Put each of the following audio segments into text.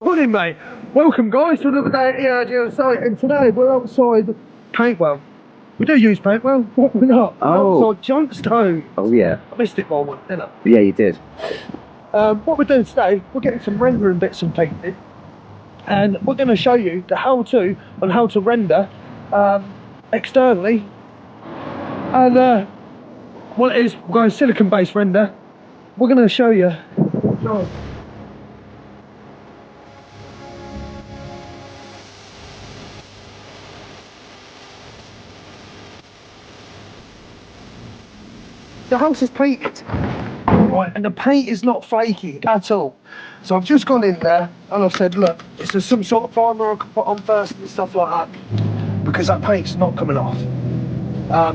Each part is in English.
Morning, mate. Welcome, guys, to another day at ERG On-Site, and today we're outside Paintwell. We do use Paintwell, what we're not. Oh. Outside Johnstone. Oh yeah. I missed it by one, didn't I? Yeah, you did. What we're doing today, we're getting some rendering bits and painted, and we're going to show you the how-to on how to render externally. And what it is, we're going silicon-based render. We're going to show you. The house is painted, right, and the paint is not flaky at all. So I've just gone in there and I've said, look, is there some sort of primer I can put on first and stuff like that? Because that paint's not coming off.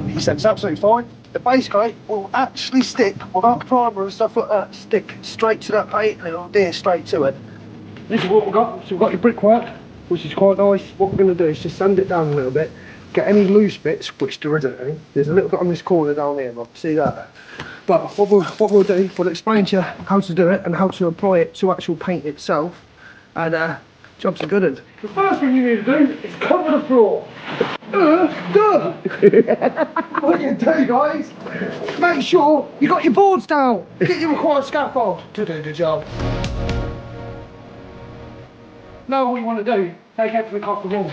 He said it's absolutely fine. The base coat will actually stick without primer and stuff like that, stick straight to that paint and it'll adhere straight to it. This is what we've got. So we've got your brickwork, which is quite nice. What we're going to do is just sand it down a little bit. Get any loose bits, which there isn't any. There's a little bit on this corner down here, Rob. See that? But what we'll do, we'll explain to you how to do it and how to apply it to actual paint itself. And jobs are good. The first thing you need to do is cover the floor. What you do, guys? Make sure you got your boards down. Get your required scaffold to do the job. Now what you want to do, take everything off the wall.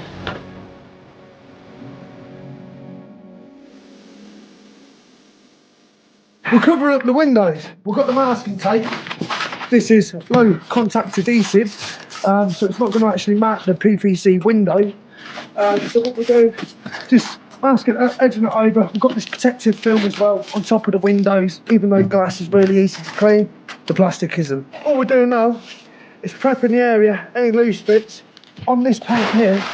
We'll cover up the windows. We've got the masking tape. This is low contact adhesive, so it's not going to actually match the PVC window. So what we'll do, just mask it, edging it over. We've got this protective film as well on top of the windows. Even though glass is really easy to clean, the plastic isn't. All we're doing now is prepping the area, any loose bits. On this paint here,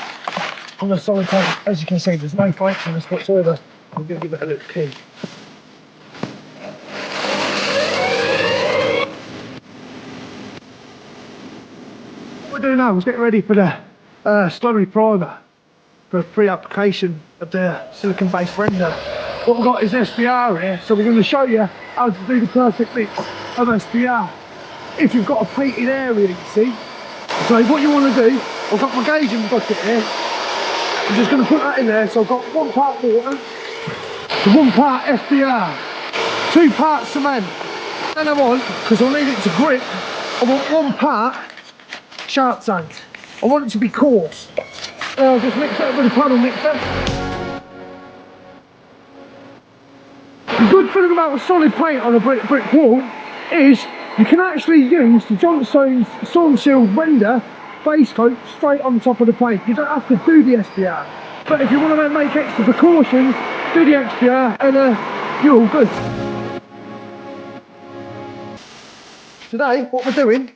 on the solid paint, as you can see, there's no flakes on this whatsoever. I'm going to give it a little key. What we're doing now is getting ready for the slurry primer for pre-application of the silicon-based render. What we've got is SPR here, so we're going to show you how to do the perfect mix of SPR. If you've got a painted area, you see. So what you want to do, I've got my gauging bucket here. I'm just going to put that in there. So I've got 1 part water, 1 part SPR, 2 parts cement. Then I want, because I need it to grip, I want 1 part sharp sand. I want it to be coarse. I'll just mix it up with a paddle mixer. The good thing about a solid paint on a brick wall is you can actually use the Johnstone's soil sealed render base coat straight on top of the paint. You don't have to do the SPR. But if you want to make extra precautions, do the SPR and you're all good. Today, what we're doing,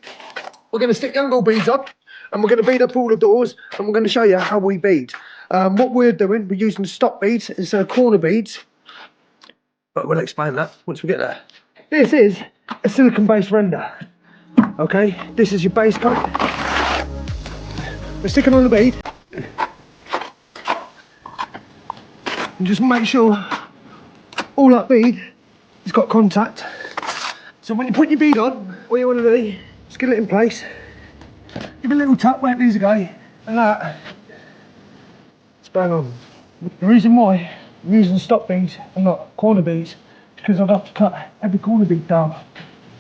we're going to stick angle beads on and we're going to bead up all the doors and we're going to show you how we bead. What we're doing, we're using stop beads instead of corner beads, but we'll explain that once we get there. This is a silicon based render. Okay, this is your base coat. We're sticking on the bead and just make sure all that bead has got contact. So when you put your bead on, what you want to do, just get it in place, give it a little tap where it needs to go, and that, it's bang on. The reason why I'm using stop beads and not corner beads is because I'd have to cut every corner bead down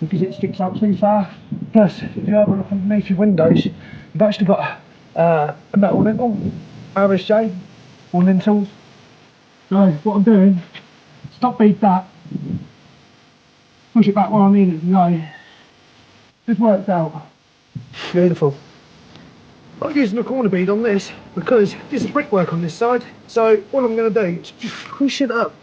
because it sticks out too far. Plus, if you have a look underneath your windows, you've actually got a metal lintel, RSJ, or lintels. So what I'm doing, stop bead that, push it back where I need it to go. Just worked out. Beautiful. I'm using a corner bead on this because this is brickwork on this side. So what I'm going to do is just push it up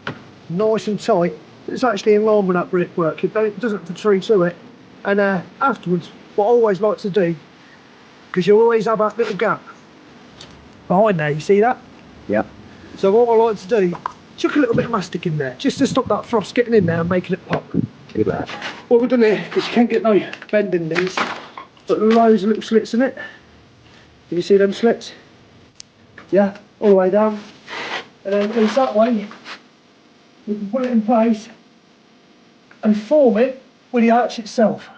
nice and tight. It's actually in line with that brickwork. It doesn't protrude to it. And afterwards, what I always like to do, because you always have that little gap behind there, you see that? Yeah. So what I like to do, chuck a little bit of mastic in there, just to stop that frost getting in there and making it pop. Look at that. What we've done here is you can't get no bend in these, but loads of little slits in it. Can you see them slits? Yeah, all the way down. And then at least that way, we can put it in place and form it with the arch itself.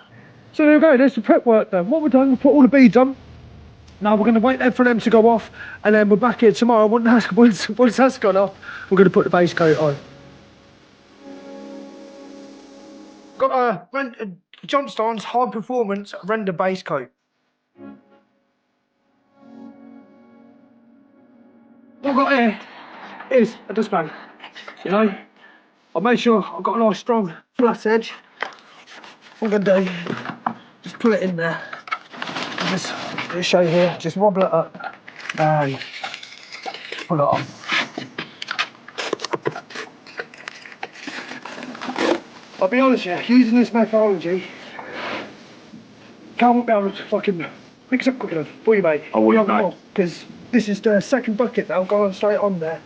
So there we go, there's the prep work done. What we've done, we put all the beads on, Now we're going to wait there for them to go off, and then we're back here tomorrow. Once that's gone off, we're going to put the base coat on. Got a Johnstone's high performance render base coat. What I've got here is a dustpan. You know, I made sure I've got a nice strong flat edge. What I'm going to do, just pull it in there. Just show you here, just wobble it up and pull it off. I'll be honest with you, using this methodology, can't be able to fucking mix up quick enough for you, mate. I wouldn't know. Because this is the second bucket now, going straight on there.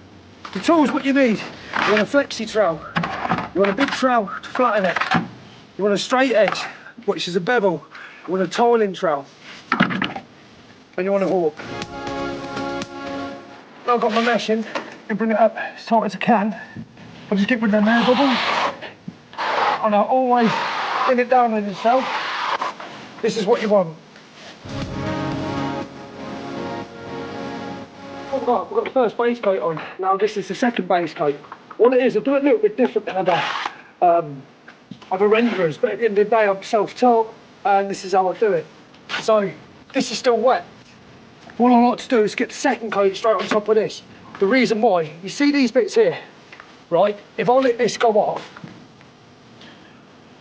The tools, what you need, you want a flexi trowel, you want a big trowel to flatten it, you want a straight edge, which is a bevel, you want a tiling trowel, and you want a hawk. Now I've got my mesh in, I bring it up as tight as I can. I'll just get rid of the air bubble, and I'll always thin it down in itself. This is what you want. We've got the first base coat on. Now this is the second base coat. What it is, I've done it a little bit different than other renderers, but at the end of the day I'm self-taught, and this is how I do it. So this is still wet. What I like to do is get the second coat straight on top of this. The reason why, you see these bits here, right? If I let this go off,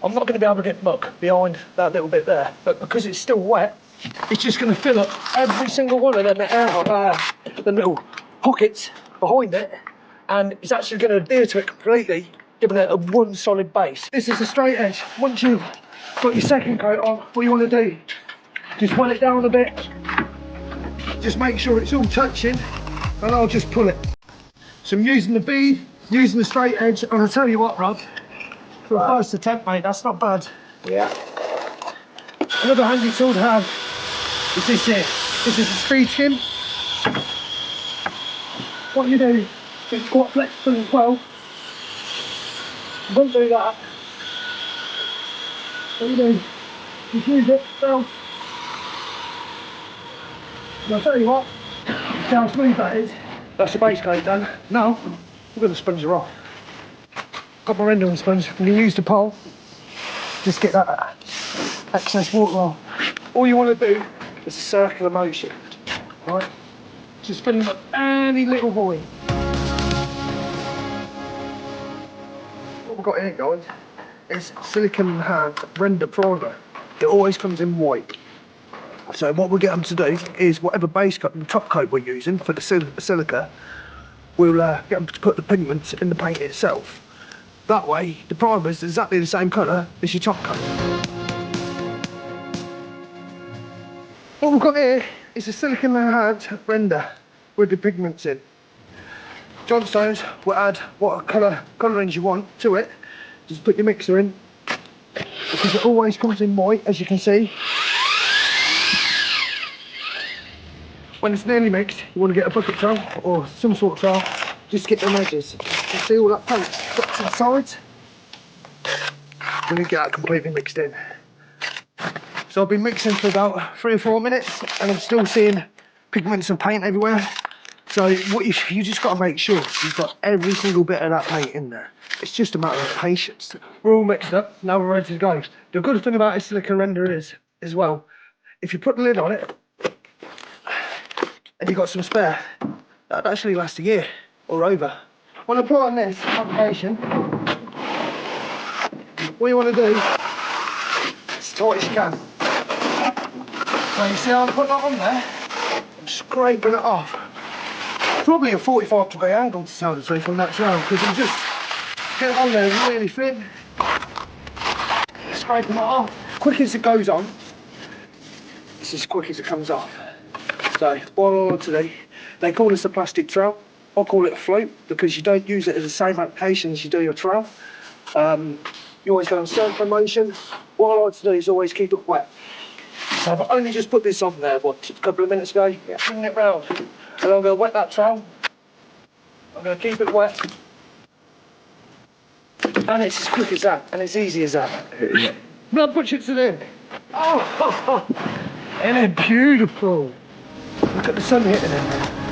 I'm not going to be able to get muck behind that little bit there. But because it's still wet, it's just going to fill up every single one of them the little pockets behind it, and it's actually going to adhere to it completely, giving it a one solid base. This is a straight edge. Once you've got your second coat on, what you want to do, just wet it down a bit. Just make sure it's all touching, and I'll just pull it. So I'm using the bead, using the straight edge, and I'll tell you what, Rob, for a first attempt, mate, that's not bad. Yeah. Another handy tool to have is this here. This is a speed skim. What you do, it's quite flexible as well. Don't do that. What you do, just use it, so. And I'll tell you what, see how smooth that is. That's the base coat done. Now, we're going to sponge her off. Got my rendering sponge, I'm going to use the pole. Just get that excess water off. All you want to do is a circular motion, right? Just filling up any little void. What we've got here, guys, is silicone hand render primer. It always comes in white. So what we'll get them to do is whatever base coat and top coat we're using for the silica, we'll get them to put the pigments in the paint itself. That way, the primer is exactly the same colour as your top coat. What we've got here is a silicone hand render with the pigments in. Johnstone's will add what colourings you want to it. Just put your mixer in, because it always comes in white, as you can see. When it's nearly mixed, you want to get a bucket trowel or some sort of trowel. Just get the edges. You see all that paint stuck to the sides? We need to get that completely mixed in. So I've been mixing for about 3 or 4 minutes, and I'm still seeing pigments and paint everywhere. So what you just got to make sure you've got every single bit of that paint in there. It's just a matter of patience. We're all mixed up, now we're ready to go. The good thing about a silicone render is, as well, if you put the lid on it, and you've got some spare, that'd actually last a year or over. When I put on this application, what you want to do, as tight as you can. So you see how I'm putting that on there? I'm scraping it off. Probably a 45-degree angle to tell the truth on that trowel, because I'm just getting on there really thin, scraping it off. Quick as it goes on, it's as quick as it comes off. So what I like to do, they call this a plastic trowel. I call it a float because you don't use it as the same application as you do your trowel. You always go in circular motion. What I like to do is always keep it wet. So I've only just put this on there, what, a couple of minutes ago, bring it round. And I'm going to wet that trowel. I'm going to keep it wet. And it's as quick as that, and it's easy as that. Yeah. Blood butchers it in. Oh, isn't it beautiful? Look at the sun hitting it.